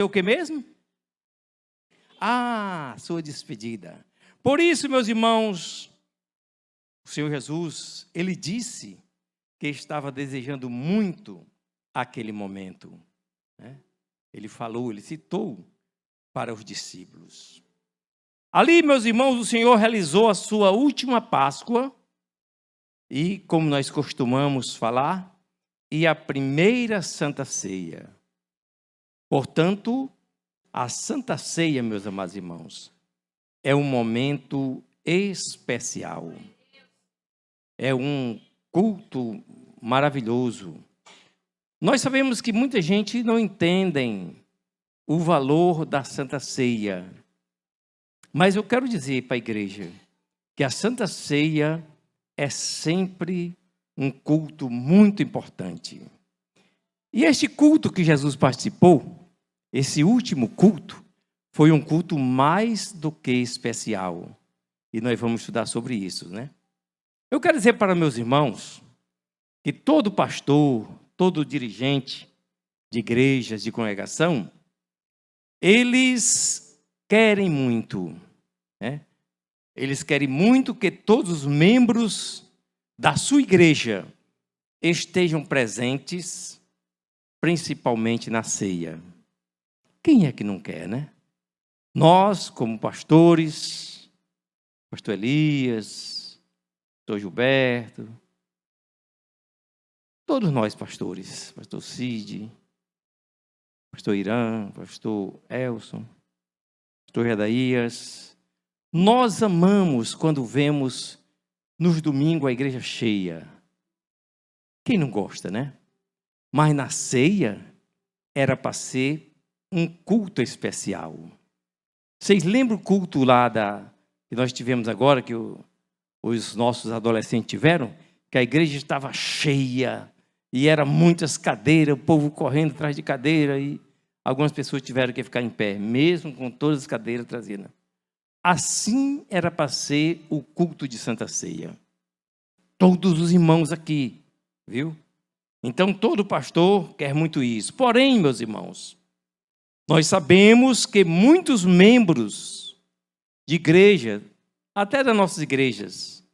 O que mesmo? Ah, sua despedida. Por isso, meus irmãos, o Senhor Jesus, Ele disse que estava desejando muito aquele momento, né? Ele falou, Ele citou para os discípulos. Ali, meus irmãos, o Senhor realizou a sua última Páscoa e, como nós costumamos falar, e a primeira Santa Ceia. Portanto, a Santa Ceia, meus amados irmãos, é um momento especial. É um culto maravilhoso. Nós sabemos que muita gente não entende o valor da Santa Ceia. Mas eu quero dizer para a igreja que a Santa Ceia é sempre um culto muito importante. E este culto que Jesus participou, esse último culto, foi um culto mais do que especial. E nós vamos estudar sobre isso, né? Eu quero dizer para meus irmãos que todo pastor, todo dirigente de igrejas, de congregação, eles querem muito, né? Eles querem muito que todos os membros da sua igreja estejam presentes, principalmente na ceia. Quem é que não quer, né? Nós, como pastores, pastor Elias, pastor Gilberto, todos nós pastores, pastor Cid, pastor Irã, pastor Elson, pastor Redaías, nós amamos quando vemos nos domingos a igreja cheia. Quem não gosta, né? Mas na ceia era para ser um culto especial. Vocês lembram o culto lá que nós tivemos agora, que os nossos adolescentes tiveram? Que a igreja estava cheia e eram muitas cadeiras, o povo correndo atrás de cadeira e algumas pessoas tiveram que ficar em pé, mesmo com todas as cadeiras trazidas. Assim era para ser o culto de Santa Ceia. Todos os irmãos aqui, viu? Então, todo pastor quer muito isso. Porém, meus irmãos, nós sabemos que muitos membros de igreja, até das nossas igrejas,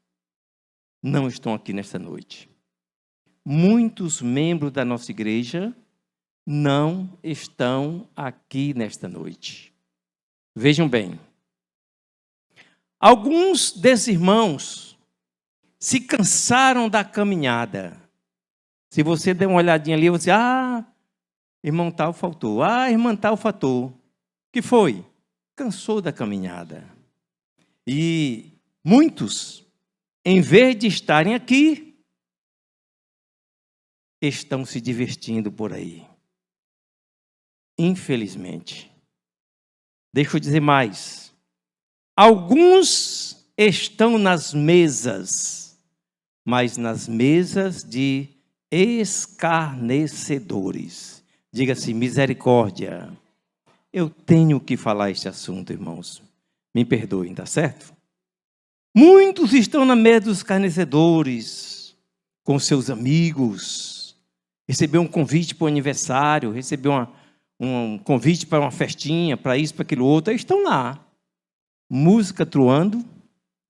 não estão aqui nesta noite. Muitos membros da nossa igreja não estão aqui nesta noite. Vejam bem. Alguns desses irmãos se cansaram da caminhada. Se você der uma olhadinha ali, você, irmão tal faltou. Irmã tal faltou. O que foi? Cansou da caminhada. E muitos, em vez de estarem aqui, estão se divertindo por aí. Infelizmente. Deixa eu dizer mais. Alguns estão nas mesas, mas nas mesas de escarnecedores. Diga-se, misericórdia. Eu tenho que falar este assunto, irmãos. Me perdoem, tá certo? Muitos estão na mesa dos escarnecedores, com seus amigos. Recebeu um convite para o aniversário, recebeu um convite para uma festinha, para isso, para aquilo outro. Eles estão lá. Música truando,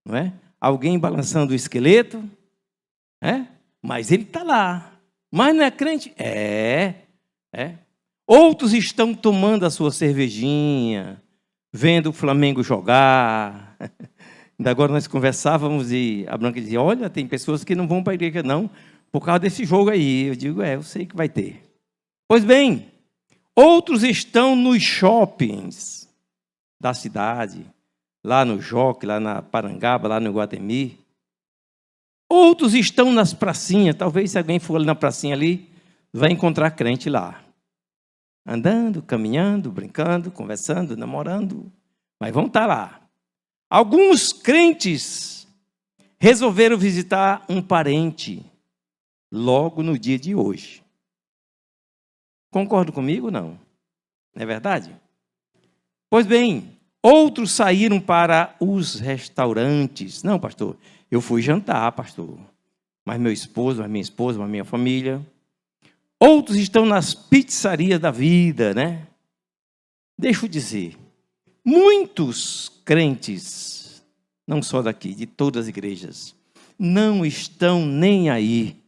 não é? Alguém balançando o esqueleto, mas ele está lá. Mas não é crente? É. Outros estão tomando a sua cervejinha, vendo o Flamengo jogar. Ainda agora nós conversávamos e a Branca dizia, olha, tem pessoas que não vão para a igreja não, por causa desse jogo aí. Eu digo, eu sei que vai ter. Pois bem, outros estão nos shoppings da cidade, lá no Joque, lá na Parangaba, lá no Iguatemi. Outros estão nas pracinhas. Talvez se alguém for ali na pracinha ali, vai encontrar crente lá. Andando, caminhando, brincando, conversando, namorando. Mas vão estar lá. Alguns crentes resolveram visitar um parente logo no dia de hoje. Concorda comigo ou não? Não é verdade? Pois bem, outros saíram para os restaurantes. Não, pastor, eu fui jantar, pastor. Mas meu esposo, mas minha esposa, mas minha família. Outros estão nas pizzarias da vida, né? Deixa eu dizer, muitos crentes, não só daqui, de todas as igrejas, não estão nem aí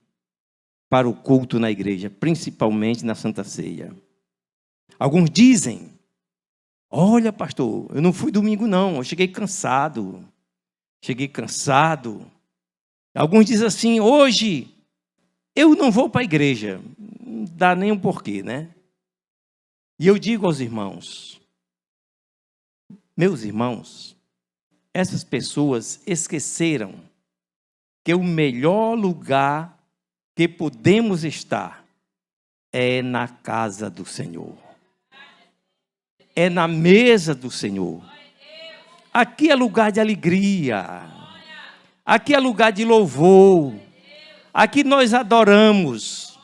para o culto na igreja, principalmente na Santa Ceia. Alguns dizem, olha pastor, eu não fui domingo não, eu cheguei cansado. Alguns dizem assim, hoje eu não vou para a igreja, não dá nem um porquê, né? E eu digo aos irmãos, meus irmãos, essas pessoas esqueceram que o melhor lugar que podemos estar é na casa do Senhor. É na mesa do Senhor. Aqui é lugar de alegria. Aqui é lugar de louvor. Aqui nós adoramos.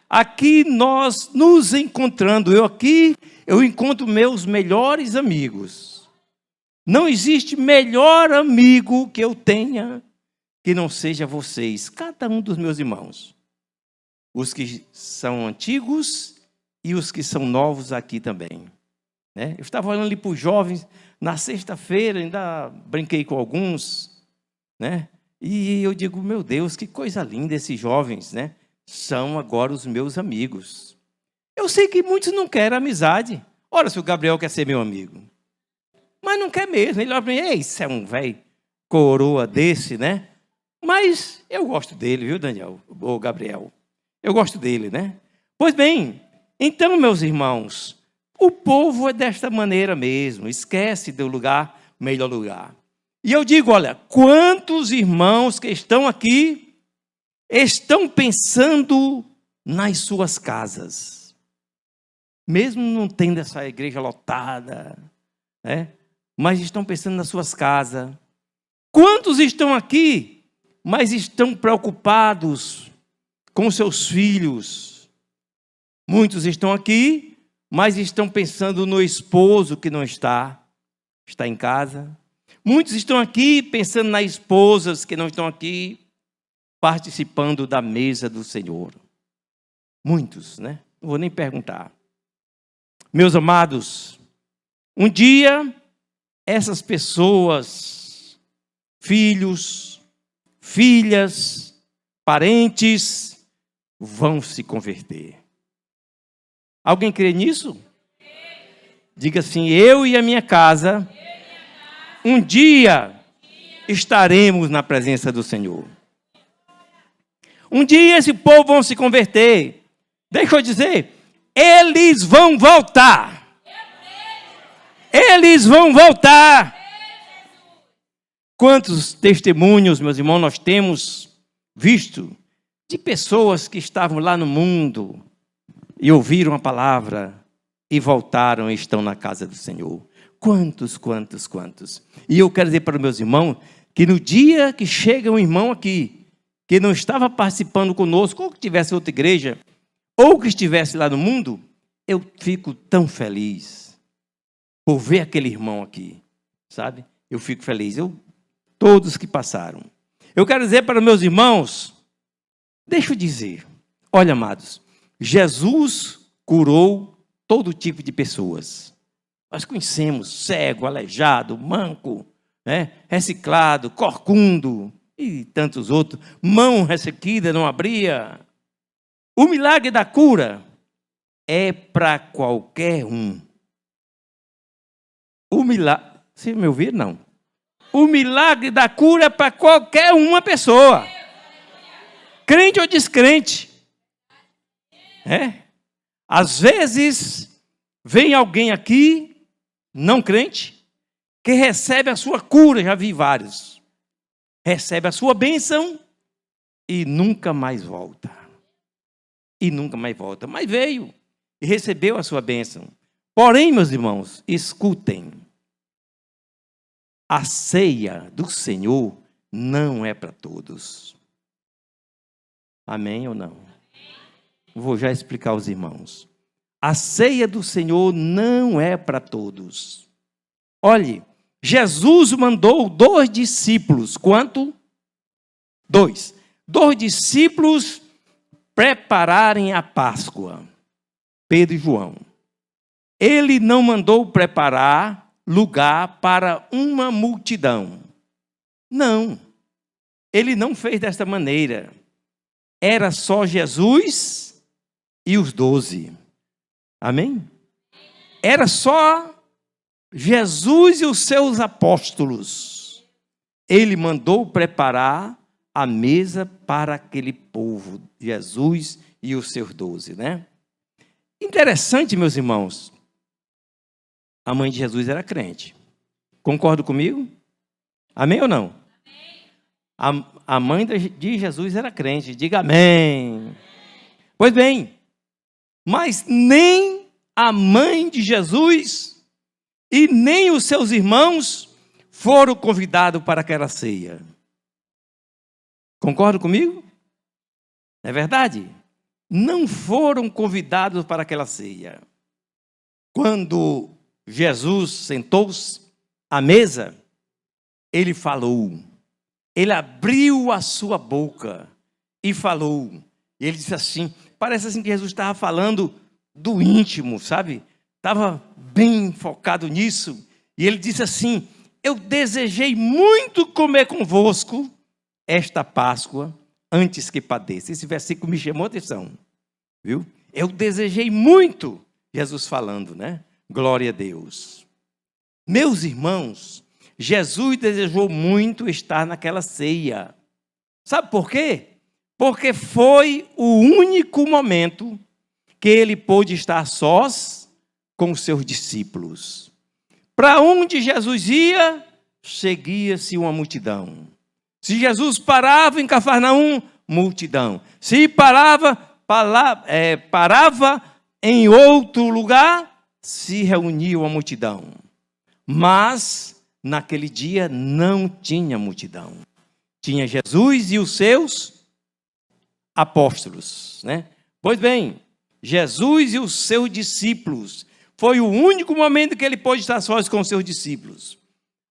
Aqui nós nos encontrando. Eu encontro meus melhores amigos. Não existe melhor amigo que eu tenha que não seja vocês, cada um dos meus irmãos. Os que são antigos e os que são novos aqui também. Né? Eu estava olhando ali para os jovens, na sexta-feira ainda brinquei com alguns, né? E eu digo, meu Deus, que coisa linda esses jovens, né? São agora os meus amigos. Eu sei que muitos não querem amizade. Ora, se o Gabriel quer ser meu amigo. Mas não quer mesmo. Ele olha para mim, ei, isso é um velho coroa desse, né? Mas eu gosto dele, viu, Daniel? Ou Gabriel. Eu gosto dele, né? Pois bem, então, meus irmãos, o povo é desta maneira mesmo. Esquece do lugar, melhor lugar. E eu digo, olha, quantos irmãos que estão aqui estão pensando nas suas casas? Mesmo não tendo essa igreja lotada, né? Mas estão pensando nas suas casas. Quantos estão aqui, mas estão preocupados com seus filhos? Muitos estão aqui, mas estão pensando no esposo que não está em casa. Muitos estão aqui pensando nas esposas que não estão aqui, participando da mesa do Senhor. Muitos, né? Não vou nem perguntar. Meus amados, um dia essas pessoas, filhos, filhas, parentes, vão se converter. Alguém crê nisso? Diga assim, eu e a minha casa, um dia estaremos na presença do Senhor. Um dia esse povo vão se converter. Deixa eu dizer, eles vão voltar. Eles vão voltar. Quantos testemunhos, meus irmãos, nós temos visto de pessoas que estavam lá no mundo e ouviram a palavra e voltaram e estão na casa do Senhor. Quantos. E eu quero dizer para os meus irmãos que no dia que chega um irmão aqui, que não estava participando conosco, ou que tivesse outra igreja, ou que estivesse lá no mundo, eu fico tão feliz por ver aquele irmão aqui, sabe? Eu fico feliz, todos que passaram. Eu quero dizer para os meus irmãos, deixa eu dizer, olha, amados, Jesus curou todo tipo de pessoas. Nós conhecemos cego, aleijado, manco, né? Reciclado, corcundo e tantos outros. Mão ressequida, não abria. O milagre da cura é para qualquer um. O milagre, você me ouviu? Não. O milagre da cura é para qualquer uma pessoa. Crente ou descrente. Às vezes, vem alguém aqui, não crente, que recebe a sua cura, já vi vários. Recebe a sua bênção e nunca mais volta. Mas veio e recebeu a sua bênção. Porém, meus irmãos, escutem. A ceia do Senhor não é para todos. Amém ou não? Vou já explicar aos irmãos. A ceia do Senhor não é para todos. Olhe, Jesus mandou 2 discípulos. Quanto? 2. 2 discípulos prepararem a Páscoa. Pedro e João. ele não mandou preparar lugar para uma multidão. Não, ele não fez desta maneira. Era só Jesus e os 12. Amém? Era só Jesus e os seus apóstolos. Ele mandou preparar a mesa para aquele povo, Jesus e os seus 12, né? Interessante, meus irmãos. A mãe de Jesus era crente. Concorda comigo? Amém ou não? Amém. A mãe de Jesus era crente. Diga amém. Pois bem, mas nem a mãe de Jesus e nem os seus irmãos foram convidados para aquela ceia. Concorda comigo? Não é verdade? Não foram convidados para aquela ceia. Quando Jesus sentou-se à mesa, ele falou, ele abriu a sua boca e falou. E ele disse assim, parece assim que Jesus estava falando do íntimo, sabe? Estava bem focado nisso. E ele disse assim, eu desejei muito comer convosco esta Páscoa antes que padeça. Esse versículo me chamou a atenção, viu? Eu desejei muito, Jesus falando, né? Glória a Deus. Meus irmãos, Jesus desejou muito estar naquela ceia. Sabe por quê? Porque foi o único momento que ele pôde estar sós com os seus discípulos. Para onde Jesus ia, seguia-se uma multidão. Se Jesus parava em Cafarnaum, multidão. Se parava em outro lugar, se reunia uma multidão. Mas, naquele dia, não tinha multidão. Tinha Jesus e os seus apóstolos, né? Pois bem, Jesus e os seus discípulos. Foi o único momento que ele pôde estar sós com os seus discípulos.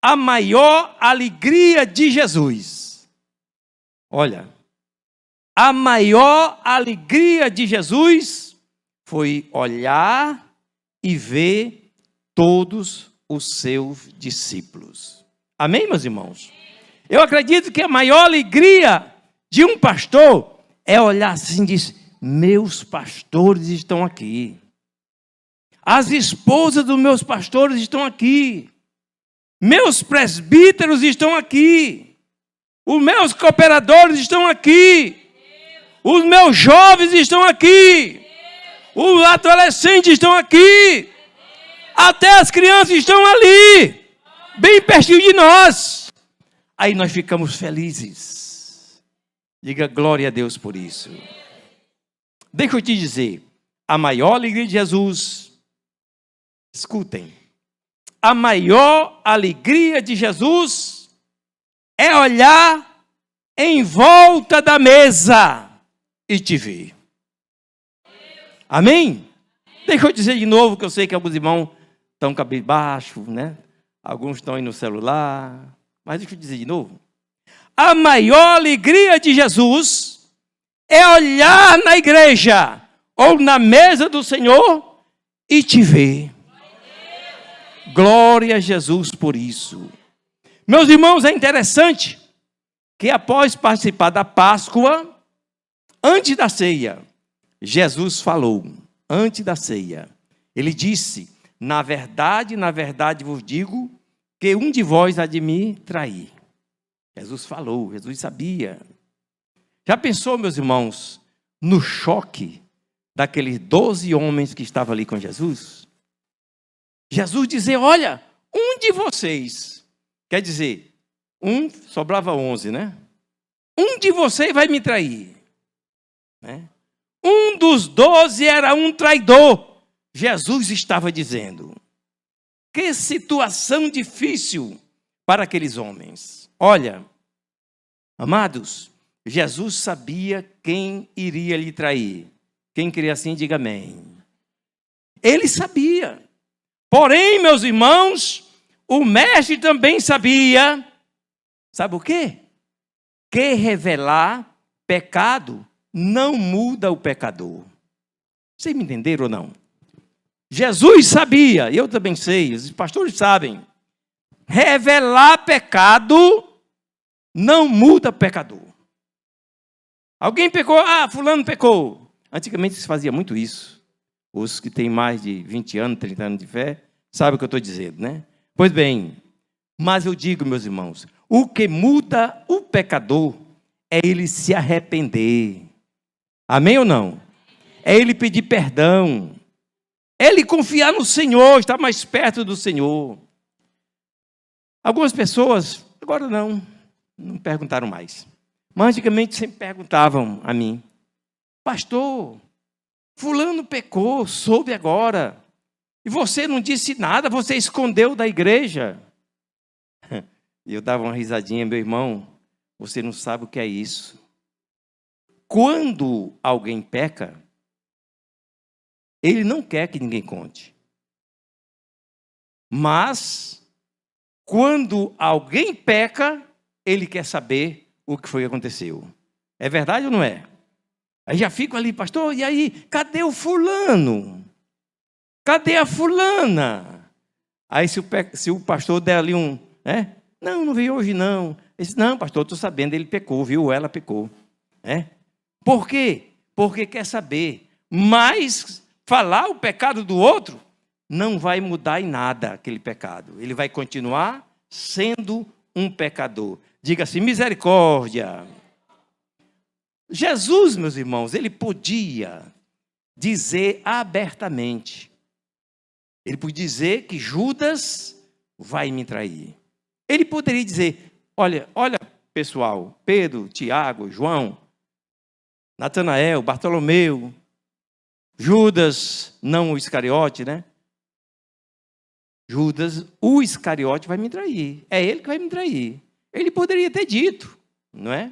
A maior alegria de Jesus. Olha, a maior alegria de Jesus foi olhar e ver todos os seus discípulos. Amém, meus irmãos? Eu acredito que a maior alegria de um pastor é olhar assim e dizer, meus pastores estão aqui. As esposas dos meus pastores estão aqui. Meus presbíteros estão aqui. Os meus cooperadores estão aqui. Os meus jovens estão aqui. Os adolescentes estão aqui. Até as crianças estão ali. Bem pertinho de nós. Aí nós ficamos felizes. Diga glória a Deus por isso. Deixa eu te dizer. A maior alegria de Jesus. Escutem. A maior alegria de Jesus é olhar em volta da mesa e te ver. Amém? Deixa eu dizer de novo, que eu sei que alguns irmãos estão cabisbaixo, né? Alguns estão aí no celular. Mas deixa eu dizer de novo. A maior alegria de Jesus é olhar na igreja ou na mesa do Senhor e te ver. Glória a Jesus por isso. Meus irmãos, é interessante que após participar da Páscoa, antes da ceia, Jesus falou, antes da ceia, ele disse, na verdade vos digo, que um de vós há de me trair. Jesus falou, Jesus sabia. Já pensou, meus irmãos, no choque daqueles 12 homens que estavam ali com Jesus? Jesus dizer, olha, um de vocês, quer dizer, sobrava 11, né? Um de vocês vai me trair. Né? Um dos 12 era um traidor. Jesus estava dizendo, que situação difícil para aqueles homens. Olha, amados, Jesus sabia quem iria lhe trair. Quem queria assim, diga amém. Ele sabia. Porém, meus irmãos, o mestre também sabia, sabe o quê? Que revelar pecado não muda o pecador. Vocês me entenderam ou não? Jesus sabia, eu também sei, os pastores sabem. Revelar pecado não muda pecador. Alguém pecou, fulano pecou. Antigamente se fazia muito isso. Os que têm mais de 20 anos, 30 anos de fé, sabem o que eu estou dizendo, né? Pois bem, mas eu digo, meus irmãos, o que muda o pecador é ele se arrepender. Amém ou não? É ele pedir perdão. É ele confiar no Senhor, estar mais perto do Senhor. Algumas pessoas, agora não perguntaram mais. Mas antigamente sempre perguntavam a mim: pastor, fulano pecou, soube agora. E você não disse nada, você escondeu da igreja. E eu dava uma risadinha, meu irmão, você não sabe o que é isso. Quando alguém peca, ele não quer que ninguém conte. Mas, quando alguém peca, ele quer saber o que foi que aconteceu. É verdade ou não é? Aí já fico ali, pastor, e aí, cadê o fulano? Cadê a fulana? Aí se o pastor der ali não veio hoje não. Ele disse, não, pastor, estou sabendo, ele pecou, viu? Ela pecou. Por quê? Porque quer saber. Mas falar o pecado do outro não vai mudar em nada aquele pecado. Ele vai continuar sendo um pecador. Diga assim, misericórdia. Jesus, meus irmãos, ele podia dizer abertamente. Ele podia dizer que Judas vai me trair. Ele poderia dizer, olha, pessoal, Pedro, Tiago, João, Natanael, Bartolomeu, Judas, não o Iscariote, né? Judas, o Iscariote vai me trair. É ele que vai me trair. Ele poderia ter dito, não é?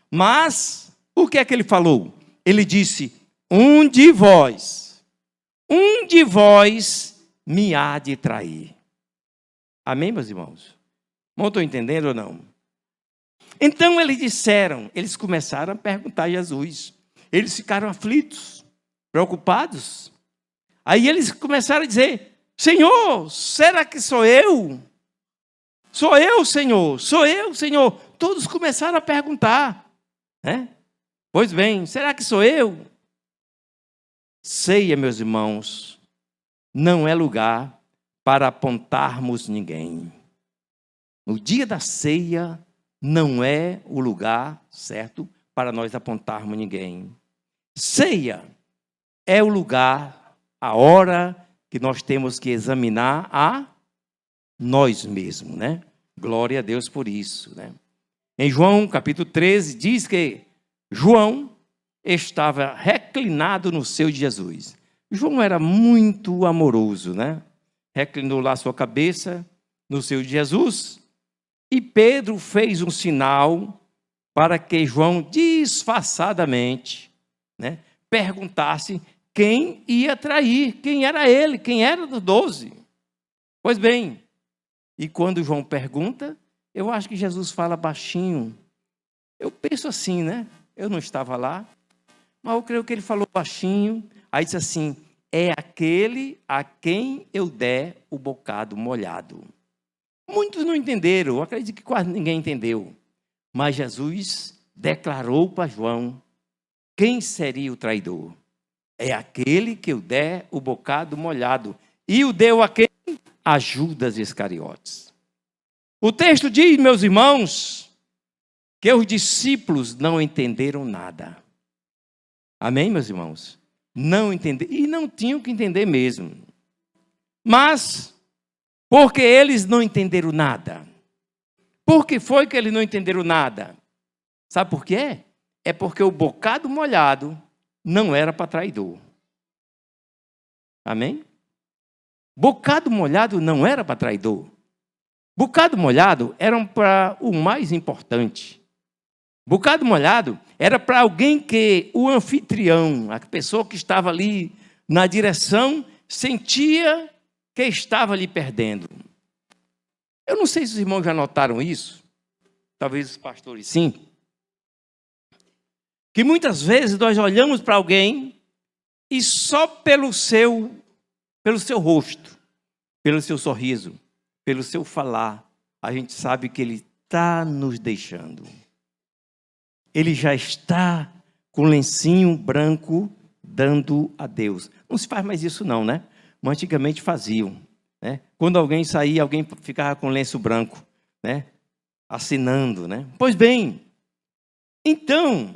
Mas, o que é que ele falou? Ele disse, um de vós me há de trair. Amém, meus irmãos? Não estou entendendo ou não? Então eles começaram a perguntar a Jesus. Eles ficaram aflitos, preocupados. Aí eles começaram a dizer, Senhor, será que sou eu? Sou eu, Senhor, sou eu, Senhor. Todos começaram a perguntar, né? Pois bem, será que sou eu? Ceia, meus irmãos, não é lugar para apontarmos ninguém. No dia da ceia, não é o lugar certo para nós apontarmos ninguém. Ceia é o lugar, a hora que nós temos que examinar a nós mesmos, né? Glória a Deus por isso, né? Em João, capítulo 13, diz que João estava reclinado no seio de Jesus. João era muito amoroso, né? Reclinou lá sua cabeça no seio de Jesus. E Pedro fez um sinal para que João, disfarçadamente, né, perguntasse quem ia trair, quem era ele, quem era dos 12. Pois bem, e quando João pergunta, eu acho que Jesus fala baixinho. Eu penso assim, né? Eu não estava lá, mas eu creio que ele falou baixinho. Aí disse assim, é aquele a quem eu der o bocado molhado. Muitos não entenderam, eu acredito que quase ninguém entendeu. Mas Jesus declarou para João quem seria o traidor. É aquele que eu der o bocado molhado. E o deu a quem? A Judas Iscariotes. O texto diz, meus irmãos, que os discípulos não entenderam nada. Amém, meus irmãos? Não entenderam, e não tinham que entender mesmo. Mas, porque eles não entenderam nada. Por que foi que eles não entenderam nada? Sabe por quê? É porque o bocado molhado não era para traidor. Amém? Bocado molhado não era para traidor. Bocado molhado era para o mais importante. Bocado molhado era para alguém que o anfitrião, a pessoa que estava ali na direção, sentia que estava ali perdendo. Eu não sei se os irmãos já notaram isso, talvez os pastores sim, que muitas vezes nós olhamos para alguém e só pelo seu pelo seu rosto, pelo seu sorriso, pelo seu falar, a gente sabe que ele está nos deixando. Ele já está com um lencinho branco dando adeus. Não se faz mais isso não, né? Mas antigamente faziam, né? Quando alguém saía, alguém ficava com lenço branco, né? Assinando, né? Pois bem, então,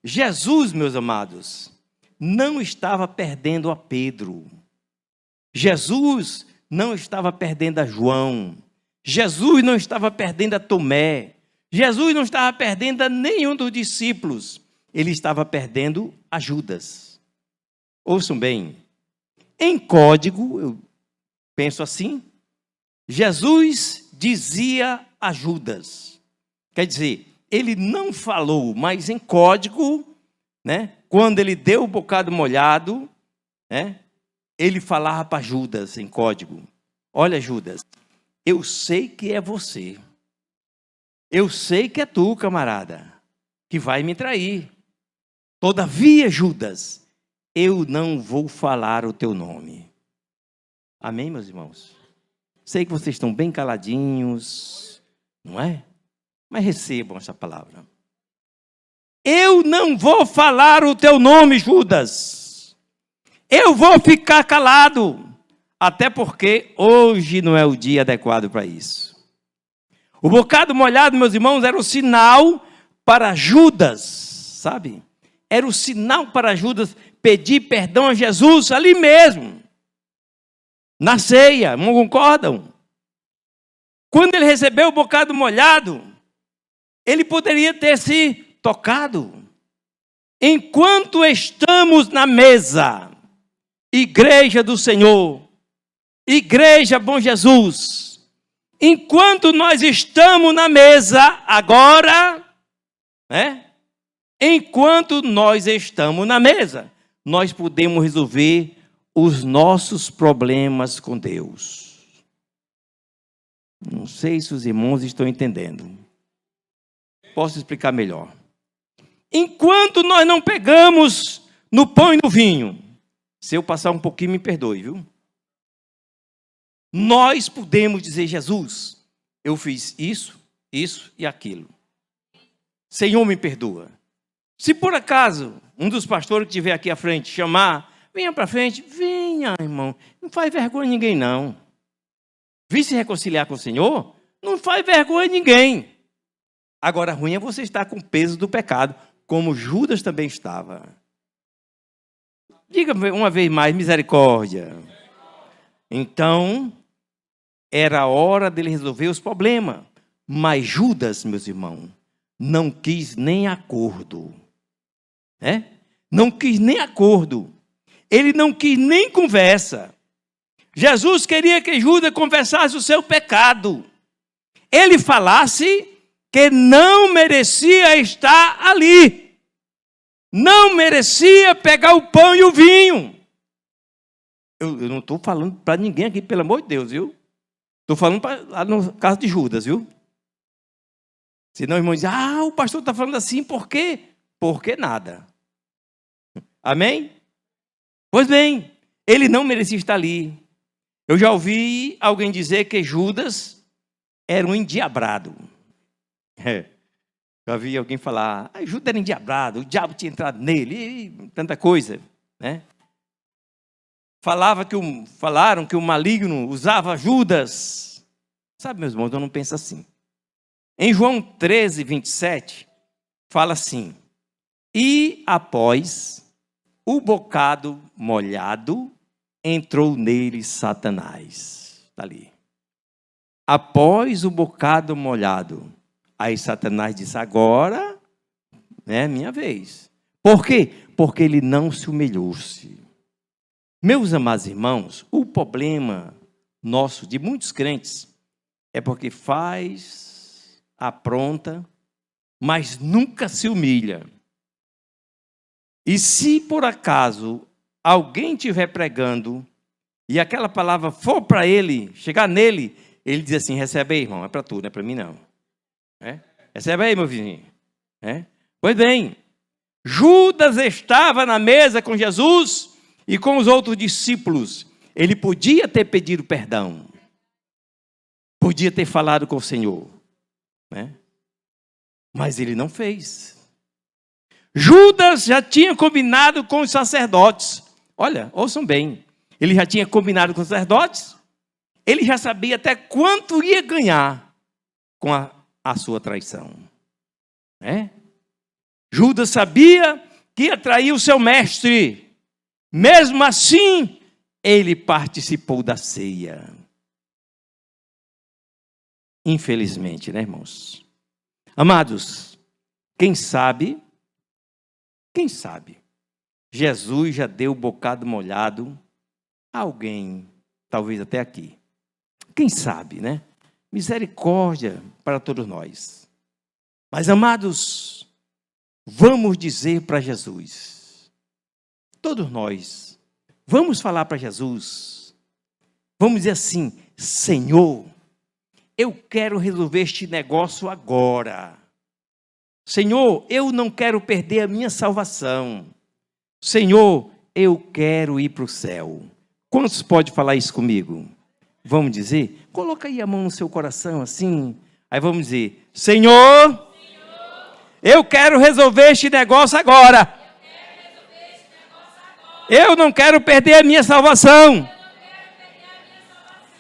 Jesus, meus amados, não estava perdendo a Pedro. Jesus não estava perdendo a João. Jesus não estava perdendo a Tomé. Jesus não estava perdendo a nenhum dos discípulos. Ele estava perdendo a Judas. Ouçam bem. Em código, eu penso assim, Jesus dizia a Judas. Quer dizer, ele não falou, mas em código, né? Quando ele deu o bocado molhado, né? Ele falava para Judas em código. Olha, Judas, eu sei que é você. Eu sei que é tu, camarada, que vai me trair. Todavia, Judas, eu não vou falar o teu nome. Amém, meus irmãos? Sei que vocês estão bem caladinhos, não é? Mas recebam essa palavra. Eu não vou falar o teu nome, Judas. Eu vou ficar calado. Até porque hoje não é o dia adequado para isso. O bocado molhado, meus irmãos, era o sinal para Judas, sabe? Era o sinal para Judas pedir perdão a Jesus ali mesmo. Na ceia, não concordam? Quando ele recebeu o bocado molhado, ele poderia ter se tocado. Enquanto estamos na mesa, Igreja do Senhor, Igreja Bom Jesus, enquanto nós estamos na mesa agora, né? Enquanto nós estamos na mesa, nós podemos resolver os nossos problemas com Deus. Não sei se os irmãos estão entendendo. Posso explicar melhor. Enquanto nós não pegamos no pão e no vinho, se eu passar um pouquinho, me perdoe, viu? Nós podemos dizer, Jesus, eu fiz isso, isso e aquilo. Senhor, me perdoa. Se por acaso um dos pastores que estiver aqui à frente chamar, venha para frente, venha, irmão. Não faz vergonha a ninguém, não. Vim se reconciliar com o Senhor, não faz vergonha a ninguém. Agora, ruim é você estar com o peso do pecado, como Judas também estava. Diga uma vez mais, misericórdia. Então, era a hora dele resolver os problemas. Mas Judas, meus irmãos, não quis nem acordo. Né? Não quis nem acordo. Ele não quis nem conversa. Jesus queria que Judas confessasse o seu pecado. Ele falasse que não merecia estar ali. Não merecia pegar o pão e o vinho. Eu não estou falando para ninguém aqui, pelo amor de Deus, viu? Estou falando lá no caso de Judas, viu? Senão os irmãos dizem, o pastor está falando assim, por quê? Porque nada. Amém? Pois bem, ele não merecia estar ali. Eu já ouvi alguém dizer que Judas era um endiabrado. Já ouvi alguém falar, Judas era endiabrado, o diabo tinha entrado nele, e tanta coisa, né? Falaram que o maligno usava Judas. Sabe, meus irmãos, eu não penso assim. Em João 13, 27, fala assim, e após o bocado molhado, entrou nele Satanás. Está ali. Após o bocado molhado, aí Satanás disse, agora é minha vez. Por quê? Porque ele não se humilhou-se. Meus amados irmãos, o problema nosso, de muitos crentes, é porque faz, apronta, mas nunca se humilha. E se por acaso alguém estiver pregando e aquela palavra for para ele, chegar nele, ele diz assim, recebe aí, irmão, é para tu, não é para mim não. Recebe aí, meu vizinho. Pois bem, Judas estava na mesa com Jesus e com os outros discípulos. Ele podia ter pedido perdão. Podia ter falado com o Senhor, né? Mas ele não fez. Judas já tinha combinado com os sacerdotes. Olha, ouçam bem. Ele já tinha combinado com os sacerdotes. Ele já sabia até quanto ia ganhar com a sua traição. Né? Judas sabia que ia trair o seu mestre. Mesmo assim, ele participou da ceia. Infelizmente, né, irmãos? Amados, quem sabe, Jesus já deu o bocado molhado a alguém, talvez até aqui. Quem sabe, né? Misericórdia para todos nós. Mas, amados, vamos dizer para Jesus, todos nós, vamos falar para Jesus, vamos dizer assim: Senhor, eu quero resolver este negócio agora. Senhor, eu não quero perder a minha salvação. Senhor, eu quero ir para o céu. Quantos pode falar isso comigo? Vamos dizer? Coloca aí a mão no seu coração assim. Aí vamos dizer: Senhor, eu quero resolver este negócio agora. Eu não quero perder a minha salvação.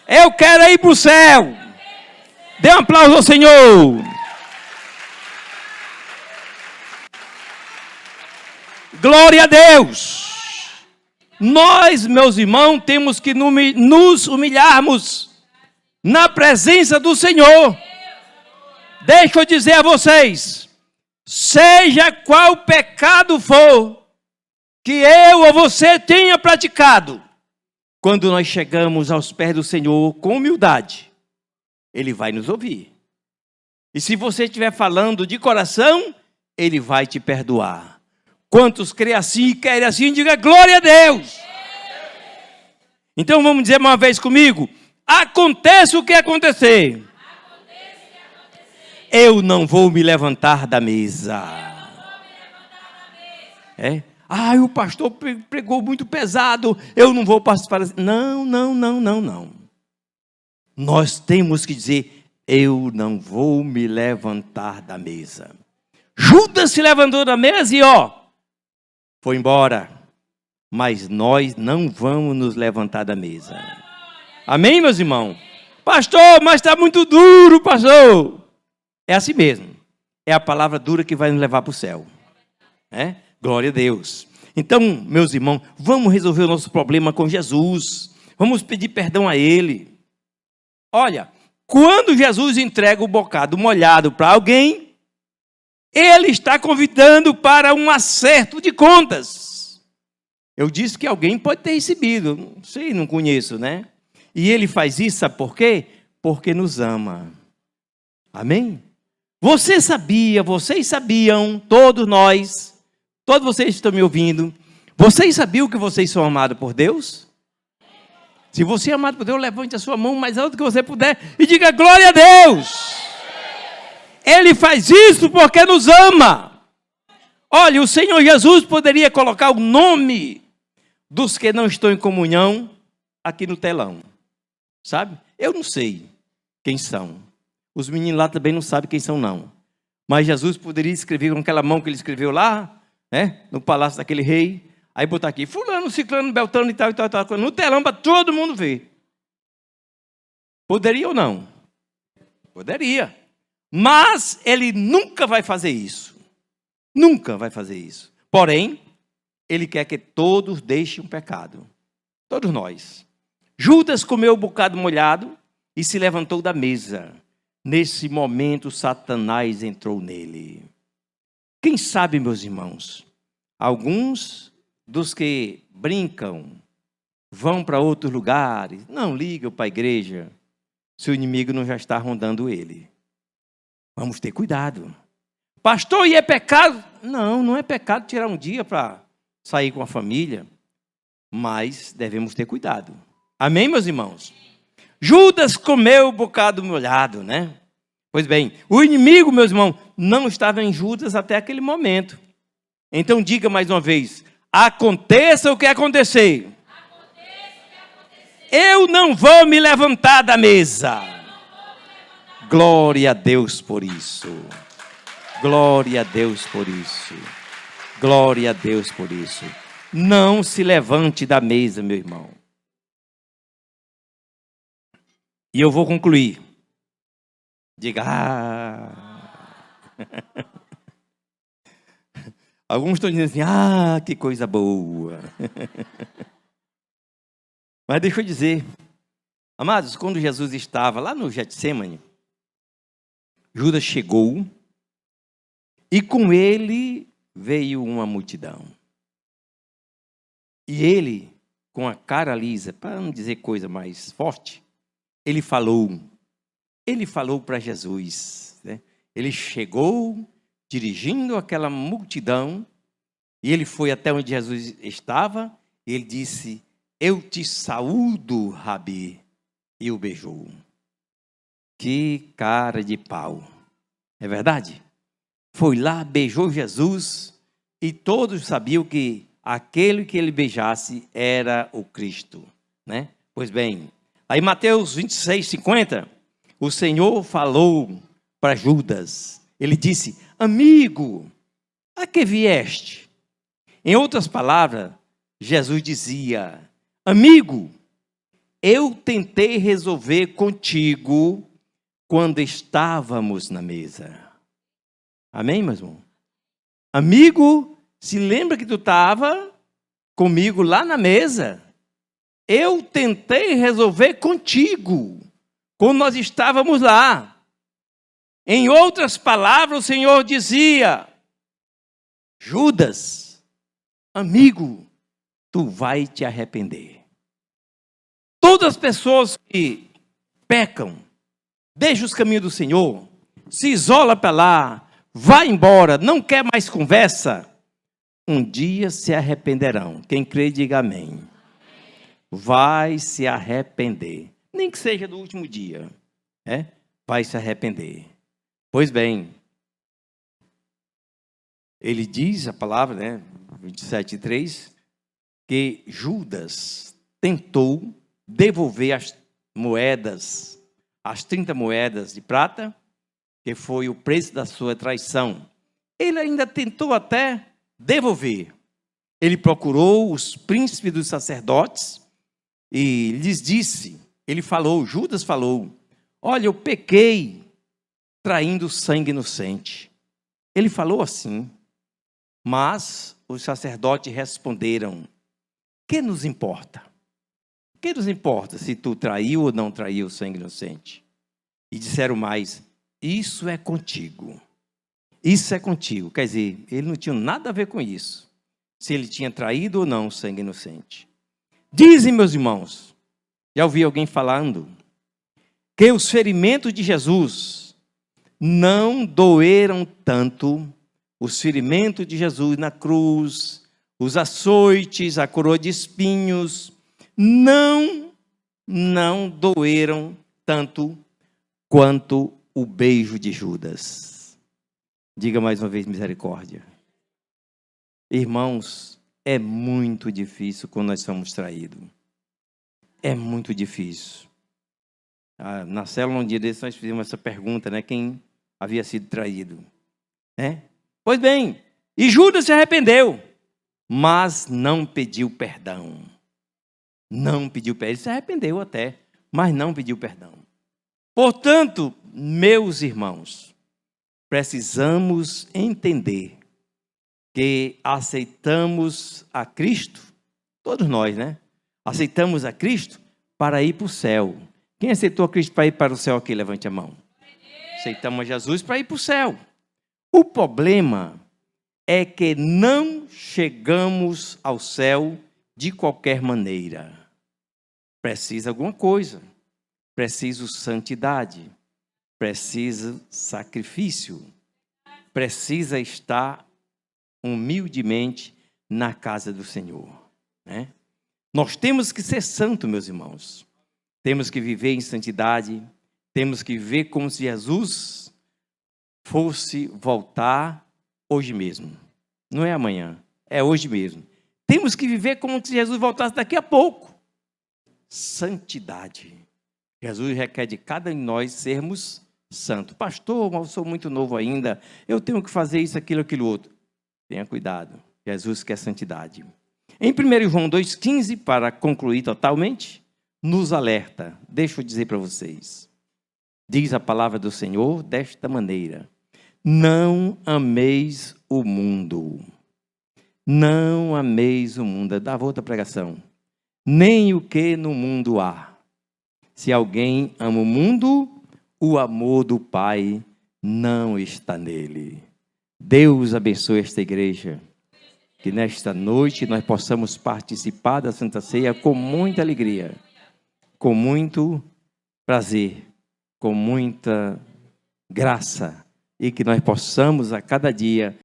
Eu quero ir para o céu. Dê um aplauso ao Senhor. Glória a Deus. Nós, meus irmãos, temos que nos humilharmos na presença do Senhor. Deixa eu dizer a vocês, seja qual pecado for que eu ou você tenha praticado, quando nós chegamos aos pés do Senhor com humildade, Ele vai nos ouvir. E se você estiver falando de coração, Ele vai te perdoar. Quantos creem assim e querem assim, diga glória a Deus. Então vamos dizer uma vez comigo: aconteça o que acontecer, eu não vou me levantar da mesa. O pastor pregou muito pesado, eu não vou participar. Não. Nós temos que dizer: eu não vou me levantar da mesa. Judas se levantou da mesa e foi embora. Mas nós não vamos nos levantar da mesa. Amém, meus irmãos? Pastor, mas está muito duro, pastor. É assim mesmo. É a palavra dura que vai nos levar para o céu. Glória a Deus. Então, meus irmãos, vamos resolver o nosso problema com Jesus. Vamos pedir perdão a Ele. Olha, quando Jesus entrega o bocado molhado para alguém, Ele está convidando para um acerto de contas. Eu disse que alguém pode ter recebido, não sei, não conheço, né? E Ele faz isso, sabe por quê? Porque nos ama. Amém? Vocês sabiam, todos nós, todos vocês que estão me ouvindo, vocês sabiam que vocês são amados por Deus? Se você é amado por Deus, levante a sua mão mais alto que você puder e diga glória a Deus. Ele faz isso porque nos ama. Olha, o Senhor Jesus poderia colocar o nome dos que não estão em comunhão aqui no telão. Sabe? Eu não sei quem são. Os meninos lá também não sabem quem são, não. Mas Jesus poderia escrever com aquela mão que ele escreveu lá, no palácio daquele rei. Aí botar aqui, fulano, ciclano, beltano e tal. No telão para todo mundo ver. Poderia ou não? Poderia. Mas Ele nunca vai fazer isso. Nunca vai fazer isso. Porém, Ele quer que todos deixem o pecado. Todos nós. Judas comeu o bocado molhado e se levantou da mesa. Nesse momento, Satanás entrou nele. Quem sabe, meus irmãos, alguns dos que brincam, vão para outros lugares, não ligam para a igreja, se o inimigo não já está rondando ele. Vamos ter cuidado. Pastor, e é pecado? Não, não é pecado tirar um dia para sair com a família, mas devemos ter cuidado. Amém, meus irmãos? Judas comeu o bocado molhado, né? Pois bem, o inimigo, meus irmãos, não estava em Judas até aquele momento. Então diga mais uma vez: aconteça o que acontecer, Eu não vou me levantar da mesa. Glória a Deus por isso. Glória a Deus por isso. Glória a Deus por isso. Não se levante da mesa, meu irmão. E eu vou concluir. Diga, Alguns estão dizendo assim, que coisa boa. Mas deixa eu dizer, amados, quando Jesus estava lá no Getsêmani, Judas chegou e com ele veio uma multidão. E ele, com a cara lisa, para não dizer coisa mais forte, ele falou para Jesus, né? Ele chegou dirigindo aquela multidão e ele foi até onde Jesus estava e ele disse, eu te saúdo, Rabi, e o beijou. Que cara de pau, é verdade? Foi lá, beijou Jesus e todos sabiam que aquele que ele beijasse era o Cristo, né? Pois bem, aí Mateus 26, 50, o Senhor falou para Judas, ele disse, amigo, a que vieste? Em outras palavras, Jesus dizia, amigo, eu tentei resolver contigo quando estávamos na mesa. Amém, meu irmão? Amigo, se lembra que tu estava comigo lá na mesa? Eu tentei resolver contigo quando nós estávamos lá. Em outras palavras, o Senhor dizia, Judas, amigo, tu vai te arrepender. Todas as pessoas que pecam, deixam os caminhos do Senhor, se isola para lá, vai embora, não quer mais conversa, um dia se arrependerão. Quem crê, diga amém. Vai se arrepender. Nem que seja do último dia, vai se arrepender. Pois bem, ele diz a palavra, 27:3, que Judas tentou devolver as moedas, as 30 moedas de prata, que foi o preço da sua traição. Ele ainda tentou até devolver. Ele procurou os príncipes dos sacerdotes e lhes disse, Judas falou, olha, eu pequei traindo sangue inocente. Ele falou assim, mas os sacerdotes responderam, que nos importa? Que nos importa se tu traiu ou não traiu o sangue inocente? E disseram mais, isso é contigo. Isso é contigo. Quer dizer, ele não tinha nada a ver com isso. Se ele tinha traído ou não o sangue inocente. Dizem, meus irmãos, já ouvi alguém falando, que os ferimentos de Jesus não doeram tanto, os ferimentos de Jesus na cruz, os açoites, a coroa de espinhos, não doeram tanto quanto o beijo de Judas. Diga mais uma vez, misericórdia. Irmãos, é muito difícil quando nós somos traídos. É muito difícil. Na célula, um dia desses, nós fizemos essa pergunta, quem havia sido traído? Pois bem, e Judas se arrependeu, mas não pediu perdão. Não pediu perdão. Ele se arrependeu até, mas não pediu perdão. Portanto, meus irmãos, precisamos entender que aceitamos a Cristo, todos nós, aceitamos a Cristo para ir para o céu. Quem aceitou a Cristo para ir para o céu aqui? Levante a mão. Aceitamos a Jesus para ir para o céu. O problema é que não chegamos ao céu de qualquer maneira. Precisa alguma coisa. Precisa santidade. Precisa sacrifício. Precisa estar humildemente na casa do Senhor. Nós temos que ser santos, meus irmãos. Temos que viver em santidade. Temos que viver como se Jesus fosse voltar hoje mesmo. Não é amanhã, é hoje mesmo. Temos que viver como se Jesus voltasse daqui a pouco. santidade. Jesus requer de cada um de nós sermos santos. Pastor, mas eu sou muito novo ainda, eu tenho que fazer isso, aquilo outro. Tenha cuidado, Jesus quer santidade. Em 1 João 2,15, para concluir totalmente, nos alerta. Deixa eu dizer para vocês. Diz a palavra do Senhor desta maneira: não ameis o mundo. Não ameis o mundo. Dá outra pregação. Nem o que no mundo há. Se alguém ama o mundo, o amor do Pai não está nele. Deus abençoe esta igreja. Que nesta noite nós possamos participar da Santa Ceia com muita alegria, com muito prazer, com muita graça, e que nós possamos a cada dia